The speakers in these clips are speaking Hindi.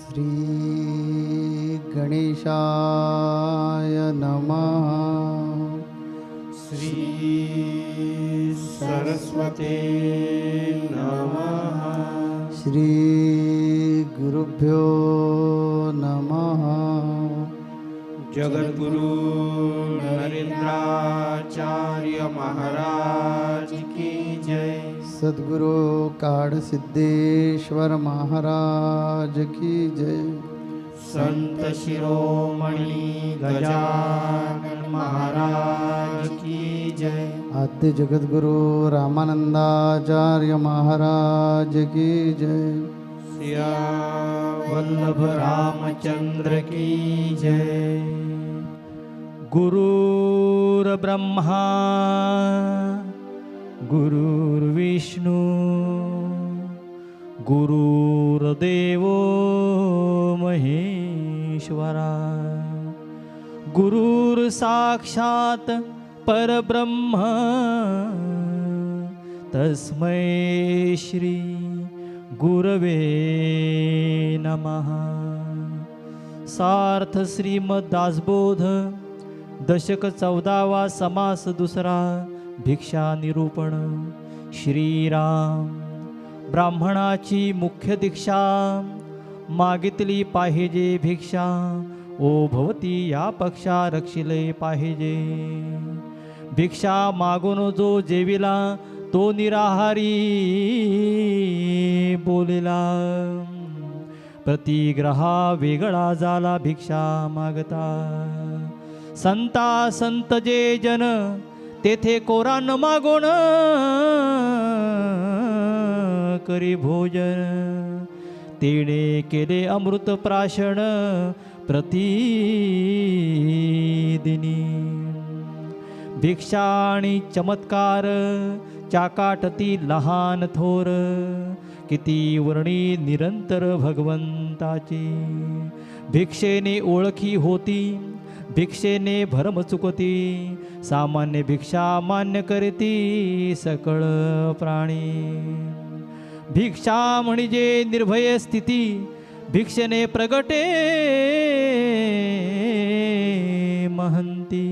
श्री गणेशाय नमः। श्री सरस्वते नमः। श्री गुरुभ्यो नमः। जगद्गुरु नरेंद्राचार्य महाराज की जय। सद्गुरु काड़ सिद्धेश्वर महाराज की जय। संत शिरोमणि गजानन महाराज की जय। आद्य जगद्गुरु रामानंदाचार्य महाराज की जय। सिया वल्लभ रामचंद्र की जय। गुरुर्ब्रह्मा गुरुर्विष्णु गुरुर्देवो महेश्वरा गुरुर्साक्षात् परब्रह्म तस्मै श्री गुरवे नमः। सार्थ श्रीमद्दासबोध दशक 14वा समास दुसरा भिक्षा निरूपण। श्रीराम ब्राह्मणाची मुख्य दीक्षा मागितली पाहिजे भिक्षा ओ भवती या पक्षा रक्षिले पाहिजे। भिक्षा मागून जो जेविला तो निराहारी बोलिला प्रतिग्रहा वेगळा झाला भिक्षा मागता। संता संत जे जन तेथे कोरान मागोन करी भोजन तेणे केले अमृत प्राशन प्रतिदिनी। भिक्षा आणि चमत्कार चाकाटती लहान थोर किती वर्णी निरंतर भगवंताची। भिक्षेने ओळखी होती भिक्षेने भरम चुकती सामान्य भिक्षा मान्य करती सकळ प्राणी। भिक्षा म्हणजे निर्भय स्थिती भिक्षेने प्रगटे महंती।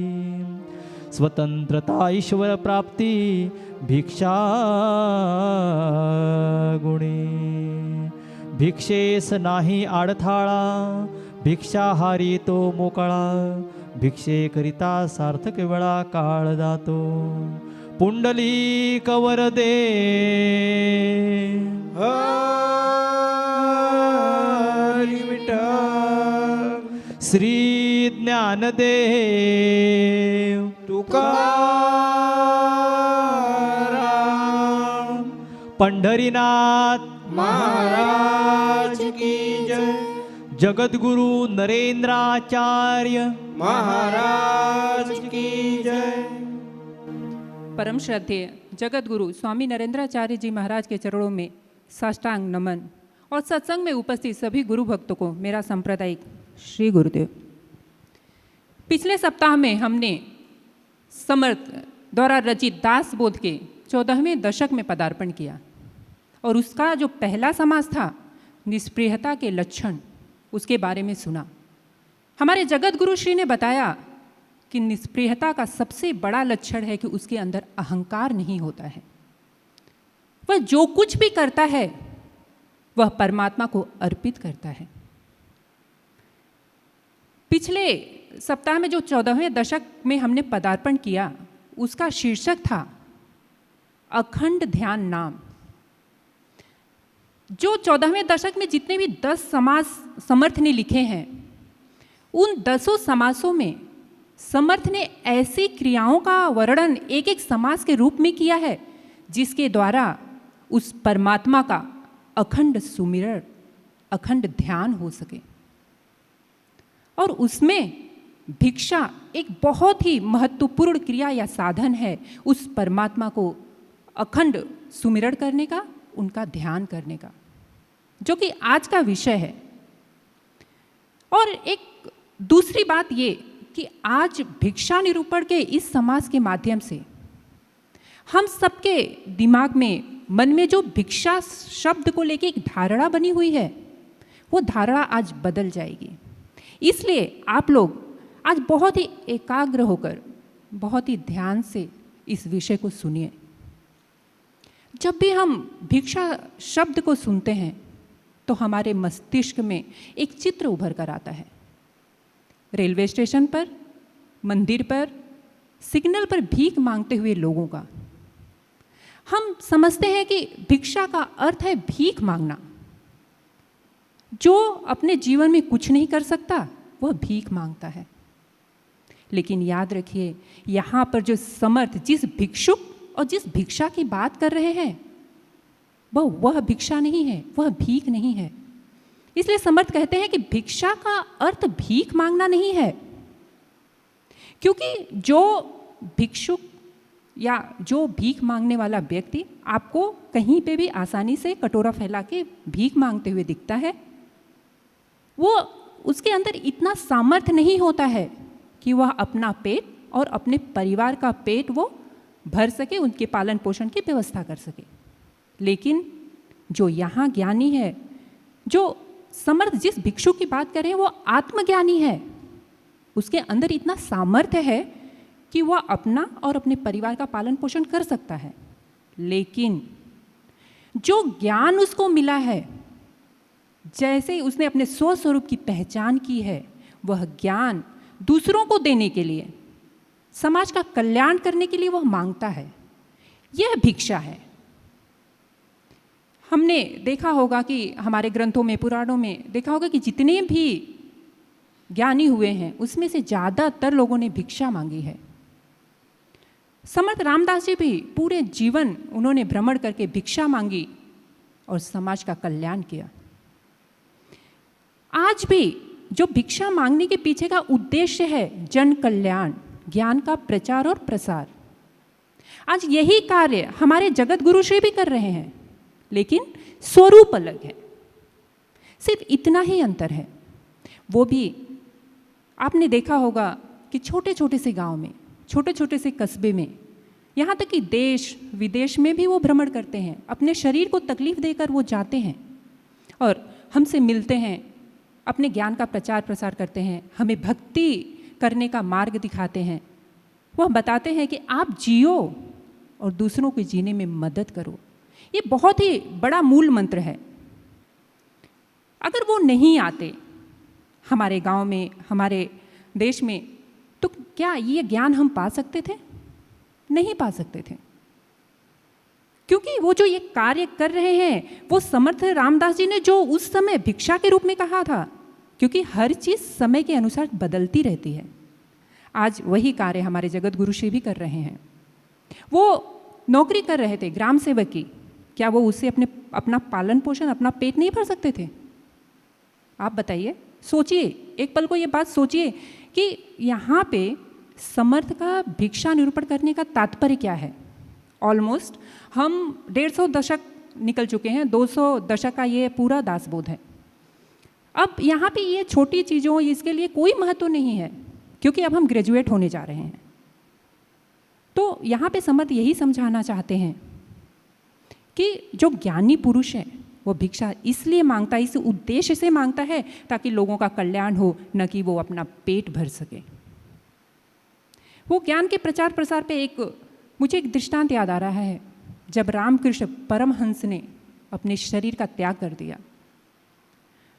स्वतंत्रता ईश्वर प्राप्ती भिक्षा गुणी। भिक्षेस नाही आडथाळा भिक्षाहारी तो मोकळा। भिक्षेकरिता सार्थक वेळा काळ जातो। पुंडलिक वरदे हरी विठ्ठल। श्री ज्ञानदेव तुकाराम पंढरीनाथ महाराज की जय। जगद्गुरु नरेंद्राचार्य महाराज की जय। परम श्रद्धेय जगतगुरु स्वामी नरेंद्राचार्य जी महाराज के चरणों में साष्टांग नमन और सत्संग में उपस्थित सभी गुरु भक्तों को मेरा सांप्रदायिक श्री गुरुदेव। पिछले सप्ताह में हमने समर्थ द्वारा रचित दासबोध के 14वें दशक में पदार्पण किया और उसका जो पहला समास था निष्प्रियता के लक्षण उसके बारे में सुना। हमारे जगत गुरु श्री ने बताया कि निष्प्रियता का सबसे बड़ा लक्षण है कि उसके अंदर अहंकार नहीं होता है। वह जो कुछ भी करता है वह परमात्मा को अर्पित करता है। पिछले सप्ताह में जो 14वें दशक में हमने पदार्पण किया उसका शीर्षक था अखंड ध्यान नाम। जो 14वें दशक में जितने भी 10 समास समर्थ ने लिखे हैं उन 10 समासों में समर्थ ने ऐसी क्रियाओं का वर्णन एक एक समास के रूप में किया है जिसके द्वारा उस परमात्मा का अखंड सुमिरण अखंड ध्यान हो सके। और उसमें भिक्षा एक बहुत ही महत्वपूर्ण क्रिया या साधन है उस परमात्मा को अखंड सुमिरण करने का, उनका ध्यान करने का, जो कि आज का विषय है। और एक दूसरी बात ये कि आज भिक्षा निरूपण के इस समास के माध्यम से हम सबके दिमाग में मन में जो भिक्षा शब्द को लेके एक धारणा बनी हुई है वो धारणा आज बदल जाएगी। इसलिए आप लोग आज बहुत ही एकाग्र होकर, बहुत ही ध्यान से इस विषय को सुनिए। जब भी हम भिक्षा शब्द को सुनते हैं तो हमारे मस्तिष्क में एक चित्र उभर कर आता है। रेलवे स्टेशन पर, मंदिर पर, सिग्नल पर भीख मांगते हुए लोगों का। हम समझते हैं कि भिक्षा का अर्थ है भीख मांगना। जो अपने जीवन में कुछ नहीं कर सकता वह भीख मांगता है। लेकिन याद रखिए, यहाँ पर जो समर्थ, जिस भिक्षुक और जिस भिक्षा की बात कर रहे हैं वह भिक्षा नहीं है, वह भीख नहीं है। इसलिए समर्थ कहते हैं कि भिक्षा का अर्थ भीख मांगना नहीं है, क्योंकि जो भिक्षुक या जो भीख मांगने वाला व्यक्ति आपको कहीं पे भी आसानी से कटोरा फैला के भीख मांगते हुए दिखता है, वो उसके अंदर इतना सामर्थ्य नहीं होता है कि वह अपना पेट और अपने परिवार का पेट वो भर सके, उनके पालन पोषण की व्यवस्था कर सके। लेकिन जो यहाँ ज्ञानी है, जो समर्थ जिस भिक्षु की बात कर रहे हैं, वो आत्मज्ञानी है। उसके अंदर इतना सामर्थ्य है कि वह अपना और अपने परिवार का पालन पोषण कर सकता है। लेकिन जो ज्ञान उसको मिला है, जैसे ही उसने अपने स्वस्वरूप की पहचान की है, वह ज्ञान दूसरों को देने के लिए, समाज का कल्याण करने के लिए वह मांगता है। यह भिक्षा है। हमने देखा होगा कि हमारे ग्रंथों में, पुराणों में देखा होगा कि जितने भी ज्ञानी हुए हैं उसमें से ज़्यादातर लोगों ने भिक्षा मांगी है। समर्थ रामदास जी भी पूरे जीवन उन्होंने भ्रमण करके भिक्षा मांगी और समाज का कल्याण किया। आज भी जो भिक्षा मांगने के पीछे का उद्देश्य है जन कल्याण, ज्ञान का प्रचार और प्रसार, आज यही कार्य हमारे जगत गुरु श्री भी कर रहे हैं, लेकिन स्वरूप अलग है। सिर्फ इतना ही अंतर है। वो भी आपने देखा होगा कि छोटे छोटे से गांव में, छोटे छोटे से कस्बे में, यहाँ तक कि देश विदेश में भी वो भ्रमण करते हैं। अपने शरीर को तकलीफ देकर वो जाते हैं और हमसे मिलते हैं, अपने ज्ञान का प्रचार प्रसार करते हैं, हमें भक्ति करने का मार्ग दिखाते हैं। वह बताते हैं कि आप जियो और दूसरों को जीने में मदद करो। ये बहुत ही बड़ा मूल मंत्र है। अगर वो नहीं आते हमारे गांव में, हमारे देश में, तो क्या ये ज्ञान हम पा सकते थे? नहीं पा सकते थे, क्योंकि वो जो ये कार्य कर रहे हैं वो समर्थ रामदास जी ने जो उस समय भिक्षा के रूप में कहा था, क्योंकि हर चीज़ समय के अनुसार बदलती रहती है। आज वही कार्य हमारे जगत गुरु श्री भी कर रहे हैं। वो नौकरी कर रहे थे ग्राम सेवक की, क्या वो उससे अपना पालन पोषण, अपना पेट नहीं भर सकते थे? आप बताइए, सोचिए, एक पल को ये बात सोचिए कि यहाँ पे समर्थ का भिक्षा निरूपण करने का तात्पर्य क्या है। ऑलमोस्ट हम 150 दशक निकल चुके हैं, 200 दशक का ये पूरा दासबोध है। अब यहाँ पे ये छोटी चीज़ों, इसके लिए कोई महत्व नहीं है, क्योंकि अब हम ग्रेजुएट होने जा रहे हैं। तो यहाँ पे समर्थ यही समझाना चाहते हैं कि जो ज्ञानी पुरुष है वो भिक्षा इसलिए मांगता है, इस उद्देश्य से मांगता है ताकि लोगों का कल्याण हो, न कि वो अपना पेट भर सके। वो ज्ञान के प्रचार प्रसार पे मुझे एक दृष्टांत याद आ रहा है। जब रामकृष्ण परमहंस ने अपने शरीर का त्याग कर दिया,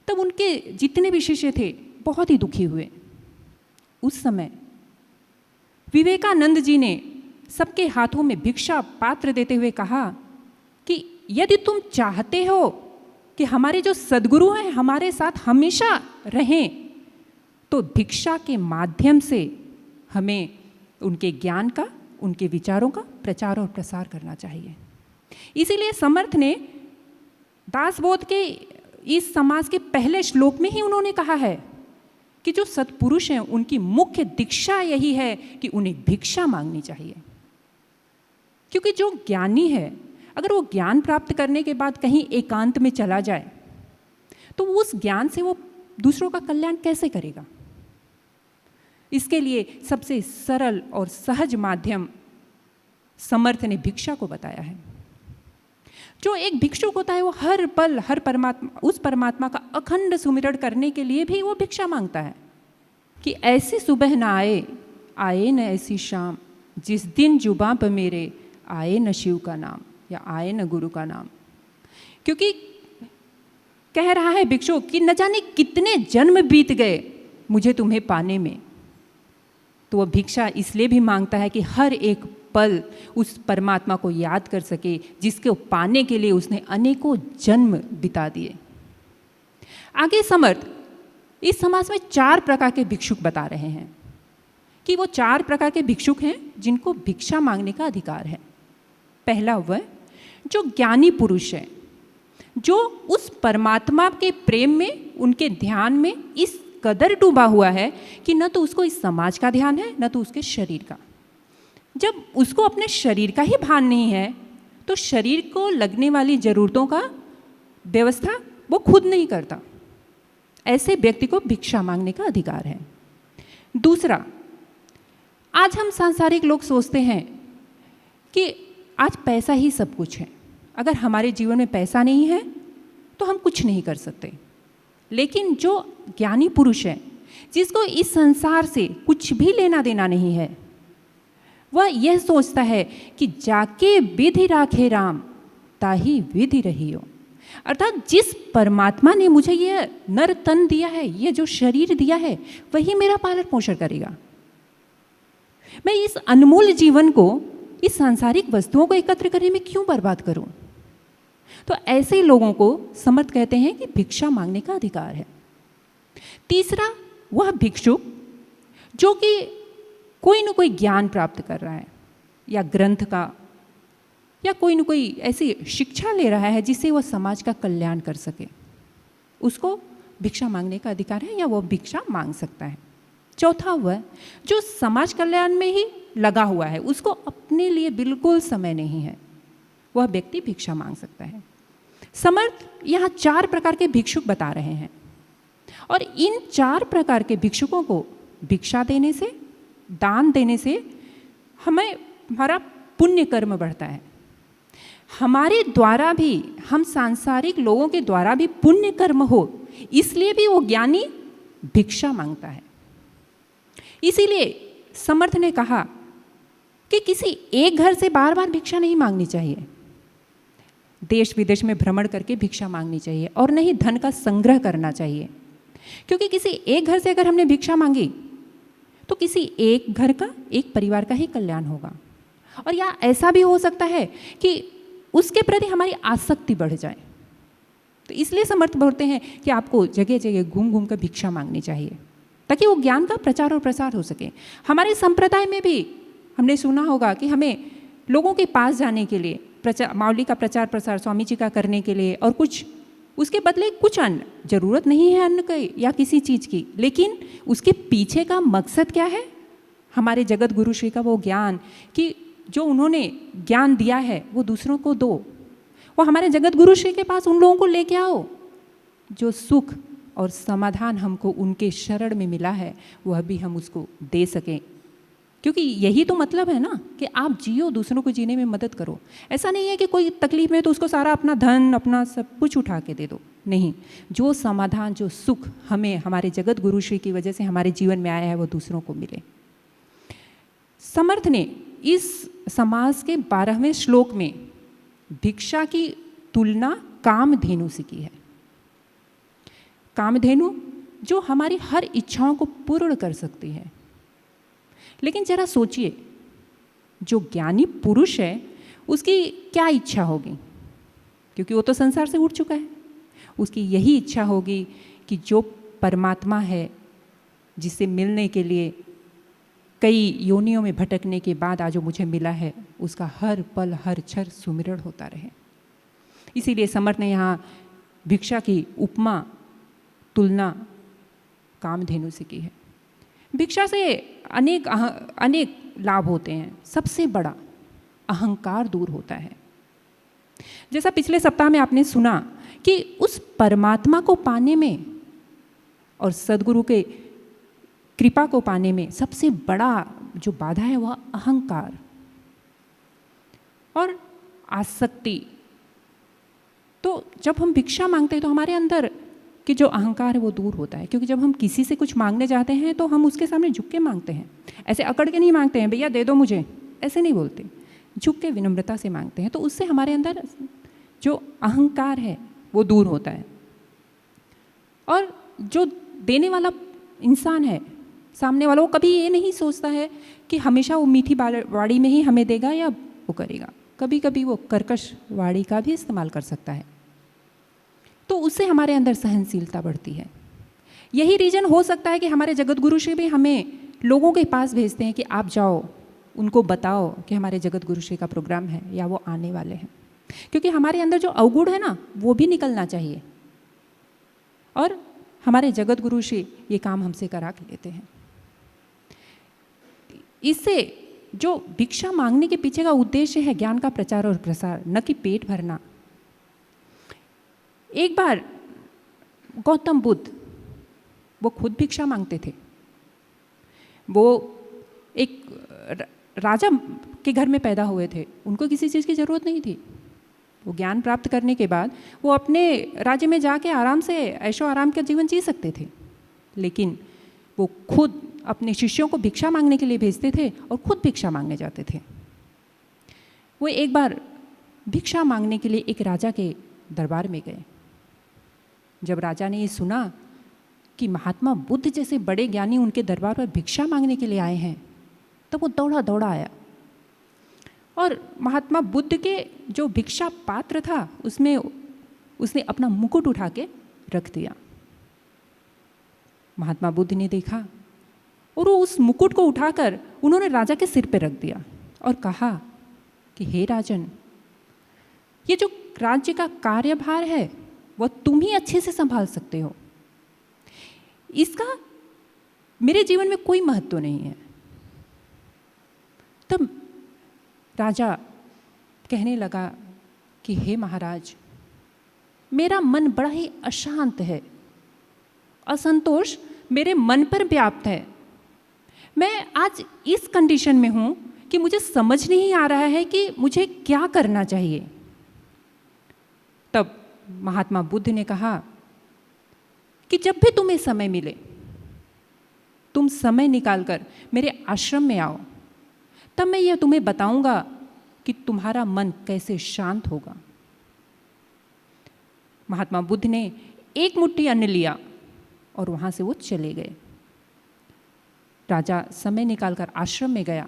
तब उनके जितने भी शिष्य थे बहुत ही दुखी हुए। उस समय विवेकानंद जी ने सबके हाथों में भिक्षा पात्र देते हुए कहा कि यदि तुम चाहते हो कि हमारे जो सद्गुरु हैं हमारे साथ हमेशा रहें, तो भिक्षा के माध्यम से हमें उनके ज्ञान का, उनके विचारों का प्रचार और प्रसार करना चाहिए। इसीलिए समर्थ ने दासबोध के इस समाज के पहले श्लोक में ही उन्होंने कहा है कि जो सत्पुरुष हैं उनकी मुख्य दीक्षा यही है कि उन्हें भिक्षा मांगनी चाहिए। क्योंकि जो ज्ञानी है, अगर वो ज्ञान प्राप्त करने के बाद कहीं एकांत में चला जाए तो उस ज्ञान से वो दूसरों का कल्याण कैसे करेगा? इसके लिए सबसे सरल और सहज माध्यम समर्थ ने भिक्षा को बताया है। जो एक भिक्षुक होता है वो हर पल हर परमात्मा उस परमात्मा का अखंड सुमिरन करने के लिए भी वो भिक्षा मांगता है कि ऐसी सुबह न आए न ऐसी शाम, जिस दिन जुबां पर मेरे आए न शिव का नाम या आए न गुरु का नाम। क्योंकि कह रहा है भिक्षुक कि न जाने कितने जन्म बीत गए मुझे तुम्हें पाने में। तो वह भिक्षा इसलिए भी मांगता है कि हर एक पल उस परमात्मा को याद कर सके, जिसको पाने के लिए उसने अनेकों जन्म बिता दिए। आगे समर्थ इस समाज में 4 प्रकार के भिक्षुक बता रहे हैं कि वो 4 प्रकार के भिक्षुक हैं जिनको भिक्षा मांगने का अधिकार है। पहला वह जो ज्ञानी पुरुष है, जो उस परमात्मा के प्रेम में, उनके ध्यान में इस कदर डूबा हुआ है कि न तो उसको इस समाज का ध्यान है न तो उसके शरीर का। जब उसको अपने शरीर का ही भान नहीं है तो शरीर को लगने वाली ज़रूरतों का व्यवस्था वो खुद नहीं करता। ऐसे व्यक्ति को भिक्षा मांगने का अधिकार है। दूसरा, आज हम सांसारिक लोग सोचते हैं कि आज पैसा ही सब कुछ है, अगर हमारे जीवन में पैसा नहीं है तो हम कुछ नहीं कर सकते। लेकिन जो ज्ञानी पुरुष है, जिसको इस संसार से कुछ भी लेना देना नहीं है, वह यह सोचता है कि जाके विधि राखे राम ताही विधि रहियो। अर्थात जिस परमात्मा ने मुझे यह नर तन दिया है, यह जो शरीर दिया है, वही मेरा पालन पोषण करेगा। मैं इस अनमोल जीवन को इस सांसारिक वस्तुओं को एकत्र करने में क्यों बर्बाद करूं? तो ऐसे लोगों को समर्थ कहते हैं कि भिक्षा मांगने का अधिकार है। तीसरा, वह भिक्षुक जो कि कोई न कोई ज्ञान प्राप्त कर रहा है या ग्रंथ का या कोई न कोई ऐसी शिक्षा ले रहा है जिससे वह समाज का कल्याण कर सके, उसको भिक्षा मांगने का अधिकार है या वह भिक्षा मांग सकता है। चौथा, वह जो समाज कल्याण में ही लगा हुआ है, उसको अपने लिए बिल्कुल समय नहीं है, वह व्यक्ति भिक्षा मांग सकता है। समर्थ यहाँ 4 प्रकार के भिक्षुक बता रहे हैं और इन 4 प्रकार के भिक्षुकों को भिक्षा देने से, दान देने से हमारा पुण्य कर्म बढ़ता है। हमारे द्वारा भी, हम सांसारिक लोगों के द्वारा भी पुण्य कर्म हो, इसलिए भी वो ज्ञानी भिक्षा मांगता है। इसीलिए समर्थ ने कहा कि किसी एक घर से बार बार भिक्षा नहीं मांगनी चाहिए, देश विदेश में भ्रमण करके भिक्षा मांगनी चाहिए और नहीं धन का संग्रह करना चाहिए। क्योंकि किसी एक घर से अगर हमने भिक्षा मांगी तो किसी एक घर का, एक परिवार का ही कल्याण होगा। और या ऐसा भी हो सकता है कि उसके प्रति हमारी आसक्ति बढ़ जाए। तो इसलिए समर्थ बोलते हैं कि आपको जगह जगह घूम घूम कर भिक्षा मांगनी चाहिए ताकि वो ज्ञान का प्रचार और प्रसार हो सके। हमारे संप्रदाय में भी हमने सुना होगा कि हमें लोगों के पास जाने के लिए मावली का प्रचार प्रसार स्वामी जी का करने के लिए और कुछ उसके बदले कुछ अन्न, जरूरत नहीं है अन्न की या किसी चीज़ की, लेकिन उसके पीछे का मकसद क्या है? हमारे जगत गुरु श्री का वो ज्ञान कि जो उन्होंने ज्ञान दिया है वो दूसरों को दो। वो हमारे जगत गुरु श्री के पास उन लोगों को लेके आओ जो सुख और समाधान हमको उनके शरण में मिला है, वह भी हम उसको दे सकें। क्योंकि यही तो मतलब है ना कि आप जियो, दूसरों को जीने में मदद करो। ऐसा नहीं है कि कोई तकलीफ में तो उसको सारा अपना धन, अपना सब कुछ उठा के दे दो। नहीं, जो समाधान, जो सुख हमें हमारे जगत गुरु श्री की वजह से हमारे जीवन में आया है वो दूसरों को मिले। समर्थ ने इस समास के 12वें श्लोक में भिक्षा की तुलना कामधेनु से की है। कामधेनु जो हमारी हर इच्छाओं को पूर्ण कर सकती है। लेकिन जरा सोचिए, जो ज्ञानी पुरुष है उसकी क्या इच्छा होगी? क्योंकि वो तो संसार से उठ चुका है। उसकी यही इच्छा होगी कि जो परमात्मा है, जिससे मिलने के लिए कई योनियों में भटकने के बाद आज जो मुझे मिला है, उसका हर पल हर क्षण सुमिरन होता रहे। इसीलिए समर्थ ने यहाँ भिक्षा की उपमा, तुलना कामधेनु से की है। भिक्षा से अनेक लाभ होते हैं। सबसे बड़ा अहंकार दूर होता है। जैसा पिछले सप्ताह में आपने सुना कि उस परमात्मा को पाने में और सदगुरु के कृपा को पाने में सबसे बड़ा जो बाधा है वह अहंकार और आसक्ति तो जब हम भिक्षा मांगते हैं तो हमारे अंदर कि जो अहंकार है वो दूर होता है, क्योंकि जब हम किसी से कुछ मांगने जाते हैं तो हम उसके सामने झुक के मांगते हैं, ऐसे अकड़ के नहीं मांगते हैं भैया दे दो मुझे, ऐसे नहीं बोलते, झुक के विनम्रता से मांगते हैं। तो उससे हमारे अंदर जो अहंकार है वो दूर होता है, और जो देने वाला इंसान है सामने वाला, वो कभी ये नहीं सोचता है कि हमेशा वो मीठी वाणी में ही हमें देगा या वो करेगा, कभी कभी वो कर्कश वाणी का भी इस्तेमाल कर सकता है। तो उससे हमारे अंदर सहनशीलता बढ़ती है। यही रीज़न हो सकता है कि हमारे जगत गुरु श्री भी हमें लोगों के पास भेजते हैं कि आप जाओ, उनको बताओ कि हमारे जगत गुरु श्री का प्रोग्राम है या वो आने वाले हैं, क्योंकि हमारे अंदर जो अवगुण है ना वो भी निकलना चाहिए, और हमारे जगत गुरु श्री ये काम हमसे करा के लेते हैं। इससे जो भिक्षा मांगने के पीछे का उद्देश्य है ज्ञान का प्रचार और प्रसार, न कि पेट भरना। एक बार गौतम बुद्ध वो खुद भिक्षा मांगते थे। वो एक राजा के घर में पैदा हुए थे, उनको किसी चीज़ की ज़रूरत नहीं थी। वो ज्ञान प्राप्त करने के बाद वो अपने राज्य में जाके आराम से ऐशो आराम का जीवन जी सकते थे, लेकिन वो खुद अपने शिष्यों को भिक्षा मांगने के लिए भेजते थे और खुद भिक्षा मांगने जाते थे। वो एक बार भिक्षा मांगने के लिए एक राजा के दरबार में गए। जब राजा ने ये सुना कि महात्मा बुद्ध जैसे बड़े ज्ञानी उनके दरबार पर भिक्षा मांगने के लिए आए हैं, तब वो दौड़ा दौड़ा आया और महात्मा बुद्ध के जो भिक्षा पात्र था उसमें उसने अपना मुकुट उठा के रख दिया। महात्मा बुद्ध ने देखा और वो उस मुकुट को उठाकर उन्होंने राजा के सिर पर रख दिया और कहा कि हे राजन, ये जो राज्य का कार्यभार है वह तुम ही अच्छे से संभाल सकते हो, इसका मेरे जीवन में कोई महत्व नहीं है। तब राजा कहने लगा कि हे महाराज, मेरा मन बड़ा ही अशांत है, असंतोष मेरे मन पर व्याप्त है। मैं आज इस कंडीशन में हूँ कि मुझे समझ नहीं आ रहा है कि मुझे क्या करना चाहिए। तब महात्मा बुद्ध ने कहा कि जब भी तुम्हें समय मिले तुम समय निकालकर मेरे आश्रम में आओ, तब मैं यह तुम्हें बताऊंगा कि तुम्हारा मन कैसे शांत होगा। महात्मा बुद्ध ने एक मुट्ठी अन्न लिया और वहाँ से वो चले गए। राजा समय निकालकर आश्रम में गया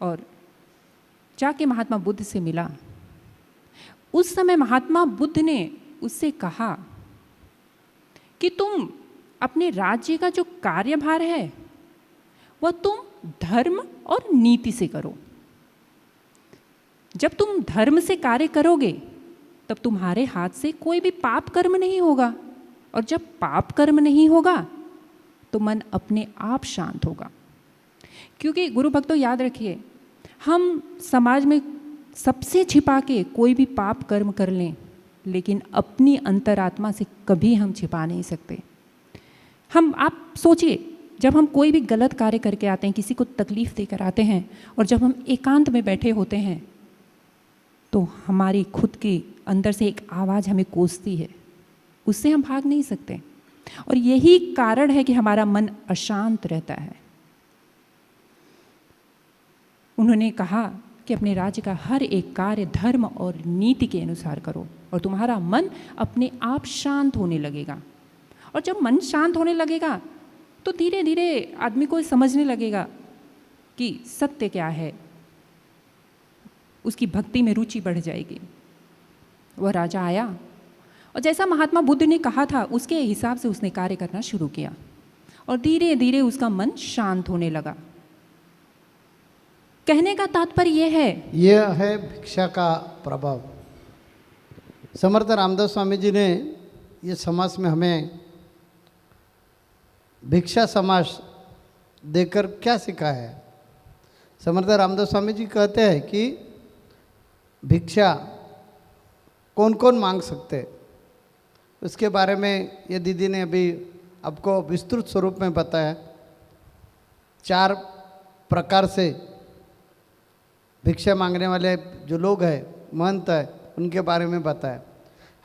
और जाके महात्मा बुद्ध से मिला। उस समय महात्मा बुद्ध ने उससे कहा कि तुम अपने राज्य का जो कार्यभार है वह तुम धर्म और नीति से करो। जब तुम धर्म से कार्य करोगे तब तुम्हारे हाथ से कोई भी पाप कर्म नहीं होगा, और जब पाप कर्म नहीं होगा तो मन अपने आप शांत होगा। क्योंकि गुरु भक्तों याद रखिए, हम समाज में सबसे छिपा के कोई भी पाप कर्म कर लें, लेकिन अपनी अंतरात्मा से कभी हम छिपा नहीं सकते। आप सोचिए, जब हम कोई भी गलत कार्य करके आते हैं, किसी को तकलीफ देकर आते हैं, और जब हम एकांत में बैठे होते हैं तो हमारी खुद के अंदर से एक आवाज़ हमें कोसती है, उससे हम भाग नहीं सकते। और यही कारण है कि हमारा मन अशांत रहता है। उन्होंने कहा कि अपने राज्य का हर एक कार्य धर्म और नीति के अनुसार करो और तुम्हारा मन अपने आप शांत होने लगेगा। और जब मन शांत होने लगेगा तो धीरे धीरे आदमी को समझने लगेगा कि सत्य क्या है, उसकी भक्ति में रुचि बढ़ जाएगी। वह राजा आया और जैसा महात्मा बुद्ध ने कहा था उसके हिसाब से उसने कार्य करना शुरू किया और धीरे धीरे उसका मन शांत होने लगा। कहने का तात्पर्य यह है भिक्षा का प्रभाव। समर्थ रामदास स्वामी जी ने ये समाज में हमें भिक्षा समाज देकर क्या सिखाया है। समर्थ रामदास स्वामी जी कहते हैं कि भिक्षा कौन कौन मांग सकते, उसके बारे में ये दीदी ने अभी आपको विस्तृत स्वरूप में बताया। 4 प्रकार से भिक्षा मांगने वाले जो लोग हैं, महंत है, उनके बारे में बताया।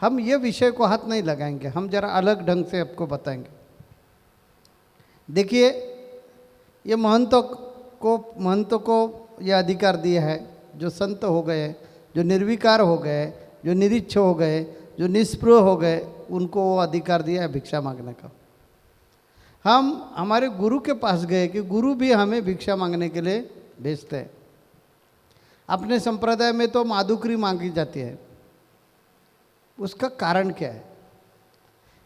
हम ये विषय को हाथ नहीं लगाएंगे, हम जरा अलग ढंग से आपको बताएंगे। देखिए, ये महंतों को यह अधिकार दिया है, जो संत हो गए, जो निर्विकार हो गए, जो निरीक्ष हो गए, जो निष्प्रह हो गए, उनको वो अधिकार दिया है भिक्षा मांगने का। हम हमारे गुरु के पास गए कि गुरु भी हमें भिक्षा मांगने के लिए भेजते हैं। अपने संप्रदाय में तो माधुकरी मांगी जाती है, उसका कारण क्या है?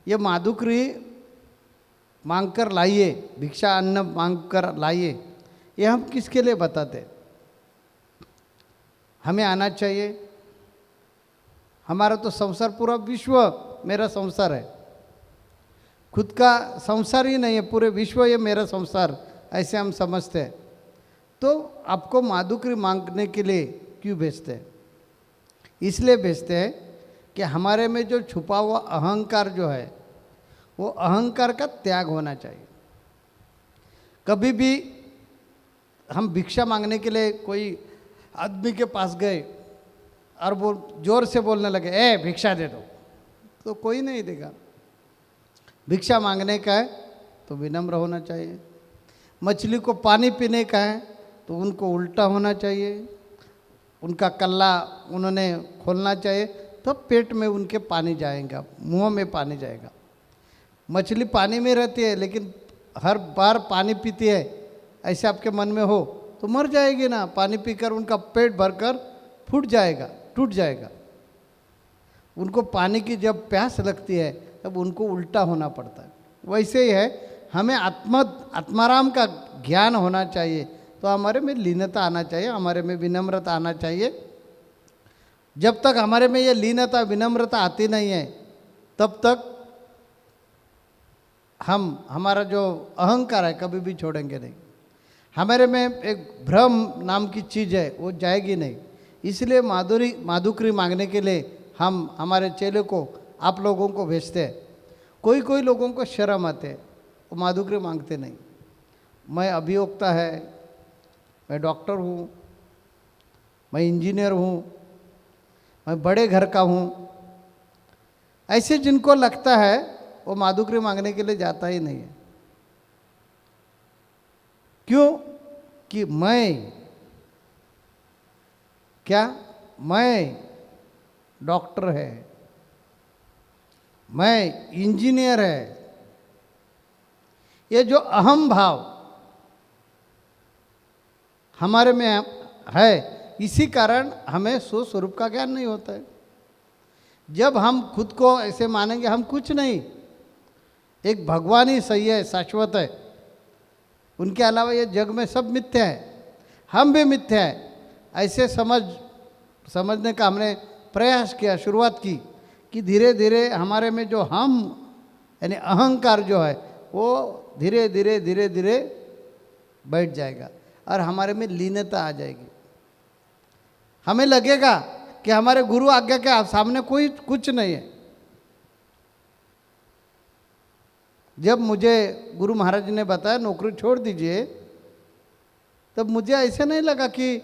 ये माधुकरी मांगकर लाइए, भिक्षा अन्न मांगकर लाइए, ये हम किसके लिए बताते? हमें आना चाहिए। हमारा तो संसार, पूरा विश्व मेरा संसार है, खुद का संसार ही नहीं है, पूरे विश्व ये मेरा संसार, ऐसे हम समझते हैं। तो आपको माधुकरी मांगने के लिए क्यों भेजते हैं? इसलिए भेजते हैं कि हमारे में जो छुपा हुआ अहंकार जो है, वो अहंकार का त्याग होना चाहिए। कभी भी हम भिक्षा मांगने के लिए कोई आदमी के पास गए और वो जोर से बोलने लगे, ए भिक्षा दे दो, तो कोई नहीं देगा। भिक्षा मांगने का है तो विनम्र होना चाहिए। मछली को पानी पीने का है तो उनको उल्टा होना चाहिए, उनका कल्ला उन्होंने खोलना चाहिए, तो पेट में उनके पानी जाएगा, मुंह में पानी जाएगा। मछली पानी में रहती है लेकिन हर बार पानी पीती है, ऐसे आपके मन में हो तो मर जाएगी ना। पानी पीकर उनका पेट भरकर फूट जाएगा, टूट जाएगा। उनको पानी की जब प्यास लगती है तब उनको उल्टा होना पड़ता है। वैसे ही है, हमें आत्माराम का ज्ञान होना चाहिए, तो हमारे में लीनता आना चाहिए, हमारे में विनम्रता आना चाहिए। जब तक हमारे में ये लीनता विनम्रता आती नहीं है, तब तक हमारा जो अहंकार है कभी भी छोड़ेंगे नहीं। हमारे में एक भ्रम नाम की चीज़ है, वो जाएगी नहीं। इसलिए माधुकरी मांगने के लिए हम हमारे चेले को, आप लोगों को भेजते हैं। कोई लोगों को शर्म आते हैं, वो माधुकरी मांगते नहीं। मैं अभियोक्ता है, मैं डॉक्टर हूँ, मैं इंजीनियर हूँ, मैं बड़े घर का हूँ, ऐसे जिनको लगता है वो माधुकरी मांगने के लिए जाता ही नहीं है। क्यों? कि मैं डॉक्टर है, मैं इंजीनियर है। ये जो अहम भाव हमारे में है, इसी कारण हमें स्वस्वरूप का ज्ञान नहीं होता है। जब हम खुद को ऐसे मानेंगे हम कुछ नहीं, एक भगवान ही सही है, शाश्वत है, उनके अलावा ये जग में सब मिथ्या है, हम भी मिथ्या है, ऐसे समझने का हमने प्रयास किया, शुरुआत की कि धीरे धीरे हमारे में जो हम यानी अहंकार जो है वो धीरे धीरे बैठ जाएगा और हमारे में लीनता आ जाएगी। हमें लगेगा कि हमारे गुरु आज्ञा के सामने कोई कुछ नहीं है। जब मुझे गुरु महाराज ने बताया नौकरी छोड़ दीजिए, तब मुझे ऐसे नहीं लगा कि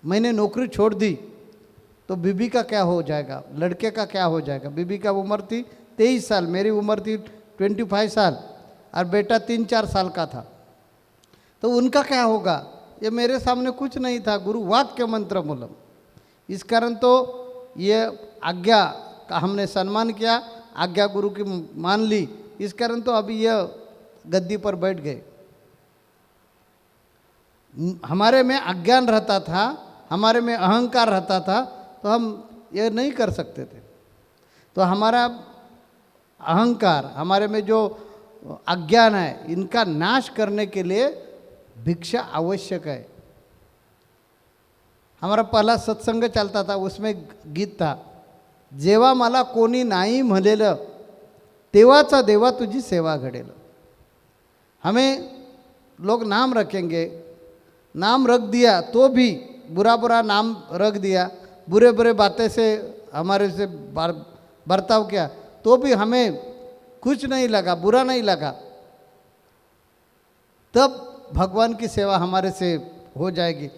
मैंने नौकरी छोड़ दी तो बीबी का क्या हो जाएगा, लड़के का क्या हो जाएगा। बीबी का उम्र थी 23 साल, मेरी उम्र थी 25 साल और बेटा 3-4 साल का था, तो उनका क्या होगा। ये मेरे सामने कुछ नहीं था, गुरु वाक्य मंत्र मूलम। इस कारण तो ये आज्ञा का हमने सम्मान किया, आज्ञा गुरु की मान ली, इस कारण तो अभी यह गद्दी पर बैठ गए। हमारे में अज्ञान रहता था, हमारे में अहंकार रहता था, तो हम ये नहीं कर सकते थे। तो हमारा अहंकार, हमारे में जो अज्ञान है, इनका नाश करने के लिए भिक्षा आवश्यक है। हमारा पहला सत्संग चलता था, उसमें गीत था, जेव्हा मला कोणी नाही म्हणेलं तेव्हाचा देवा तुझी सेवा घडेल। हमें लोग नाम रखेंगे, नाम रख दिया तो भी बुरा नाम रख दिया, बुरे बातें से हमारे से बर्ताव किया तो भी हमें कुछ नहीं लगा, बुरा नहीं लगा, तब भगवान की सेवा हमारे से हो जाएगी।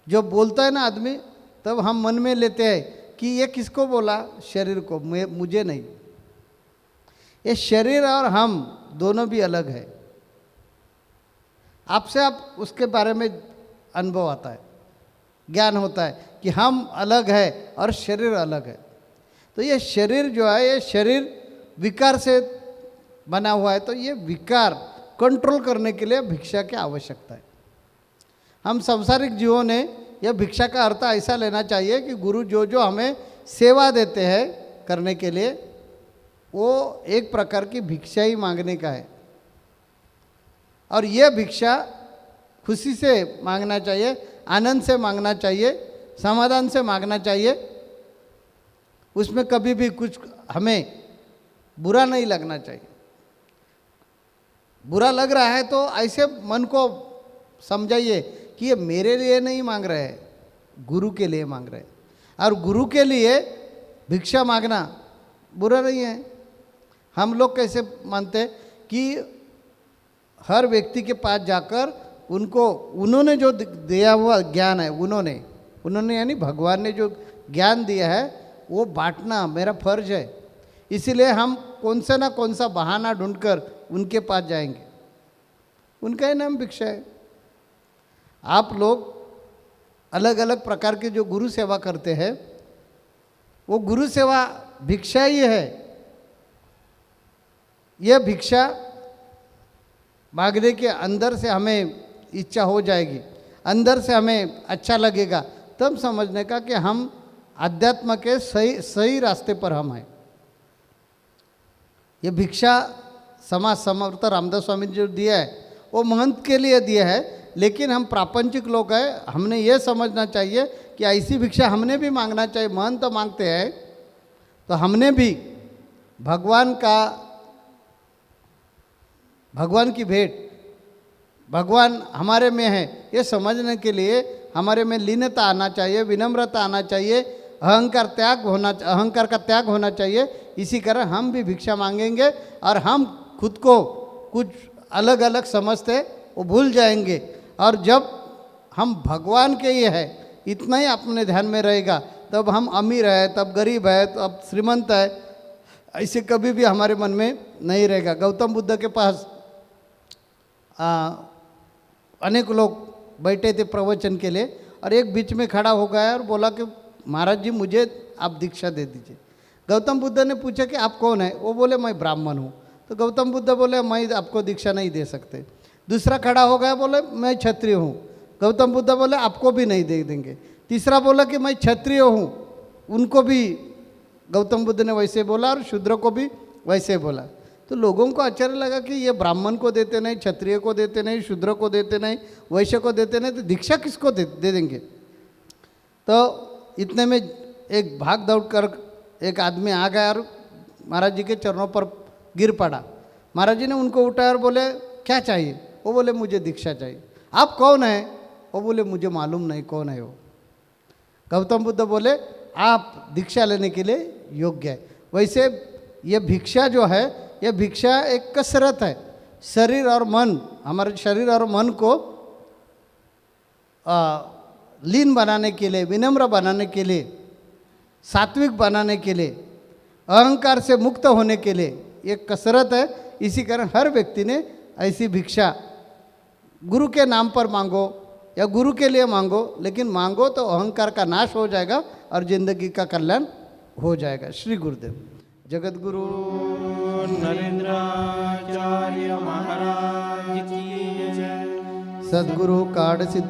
जो बोलता है ना आदमी, तब हम मन में लेते हैं कि ये किसको बोला? शरीर को, मुझे नहीं। ये शरीर और हम दोनों भी अलग है। आपसे आप उसके बारे में अनुभव आता है, ज्ञान होता है कि हम अलग है और शरीर अलग है। तो ये शरीर जो है, ये शरीर विकार से बना हुआ है। तो ये विकार कंट्रोल करने के लिए भिक्षा की आवश्यकता है। हम सांसारिक जीवों ने यह भिक्षा का अर्थ ऐसा लेना चाहिए कि गुरु जो जो हमें सेवा देते हैं करने के लिए, वो एक प्रकार की भिक्षा ही मांगने का है। और यह भिक्षा खुशी से मांगना चाहिए, आनंद से मांगना चाहिए, समाधान से मांगना चाहिए। उसमें कभी भी कुछ हमें बुरा नहीं लगना चाहिए। बुरा लग रहा है तो ऐसे मन को समझाइए कि ये मेरे लिए नहीं मांग रहे हैं, गुरु के लिए मांग रहे हैं। और गुरु के लिए भिक्षा मांगना बुरा नहीं है। हम लोग कैसे मानते कि हर व्यक्ति के पास जाकर उन्होंने जो दिया हुआ ज्ञान है, उन्होंने यानी भगवान ने जो ज्ञान दिया है वो बांटना मेरा फर्ज है। इसीलिए हम कौन सा ना कौन सा बहाना ढूंढकर उनके पास जाएंगे। उनका ही नाम भिक्षा है। आप लोग अलग अलग प्रकार के जो गुरु सेवा करते हैं, वो गुरु सेवा भिक्षा ही है। यह भिक्षा मांगने के अंदर से हमें इच्छा हो जाएगी, अंदर से हमें अच्छा लगेगा, तब समझने का कि हम अध्यात्म के सही रास्ते पर हम हैं। ये भिक्षा समाज समर्थ रामदास स्वामी जी जो दिया है वो महंत के लिए दिया है, लेकिन हम प्रापंचिक लोग हैं। हमने ये समझना चाहिए कि ऐसी भिक्षा हमने भी मांगना चाहिए। महंत तो मांगते हैं तो हमने भी भगवान की भेंट, भगवान हमारे में है ये समझने के लिए हमारे में लीनता आना चाहिए, विनम्रता आना चाहिए, अहंकार का त्याग होना चाहिए। इसी कारण हम भी भिक्षा मांगेंगे और हम खुद को कुछ अलग अलग समझते वो भूल जाएंगे। और जब हम भगवान के ये है इतना ही अपने ध्यान में रहेगा, तब हम अमीर है, तब गरीब है, तब श्रीमंत है, ऐसे कभी भी हमारे मन में नहीं रहेगा। गौतम बुद्ध के पास अनेक लोग बैठे थे प्रवचन के लिए, और एक बीच में खड़ा हो गया और बोला कि महाराज जी मुझे आप दीक्षा दे दीजिए। गौतम बुद्ध ने पूछा कि आप कौन है? वो बोले मैं ब्राह्मण हूँ। तो गौतम बुद्ध बोले मैं आपको दीक्षा नहीं दे सकते। दूसरा खड़ा हो गया, बोले मैं क्षत्रिय हूँ। गौतम बुद्ध बोले आपको भी नहीं दे देंगे। तीसरा बोला कि मैं क्षत्रिय हूँ, उनको भी गौतम बुद्ध ने वैसे बोला और शूद्र को भी वैसे बोला। तो लोगों को आश्चर्य लगा कि ये ब्राह्मण को देते नहीं, क्षत्रिय को देते नहीं, शूद्र को देते नहीं, वैश्य को देते नहीं, तो दीक्षा किसको दे देंगे? तो इतने में एक भाग दौड़ कर एक आदमी आ गया और महाराज जी के चरणों पर गिर पड़ा। महाराज जी ने उनको उठाया और बोले क्या चाहिए? वो बोले मुझे दीक्षा चाहिए। आप कौन है? वो बोले मुझे मालूम नहीं कौन है वो। गौतम बुद्ध बोले आप दीक्षा लेने के लिए योग्य है। वैसे ये भिक्षा जो है, ये भिक्षा एक कसरत है। शरीर और मन, हमारे शरीर और मन को लीन बनाने के लिए, विनम्र बनाने के लिए, सात्विक बनाने के लिए, अहंकार से मुक्त होने के लिए ये कसरत है। इसी कारण हर व्यक्ति ने ऐसी भिक्षा गुरु के नाम पर मांगो या गुरु के लिए मांगो, लेकिन मांगो तो अहंकार का नाश हो जाएगा और जिंदगी का कल्याण हो जाएगा। श्री गुरुदेव। जगत गुरु नरेंद्राचार्य महाराज की जय। सद्गुरु काड सिद्ध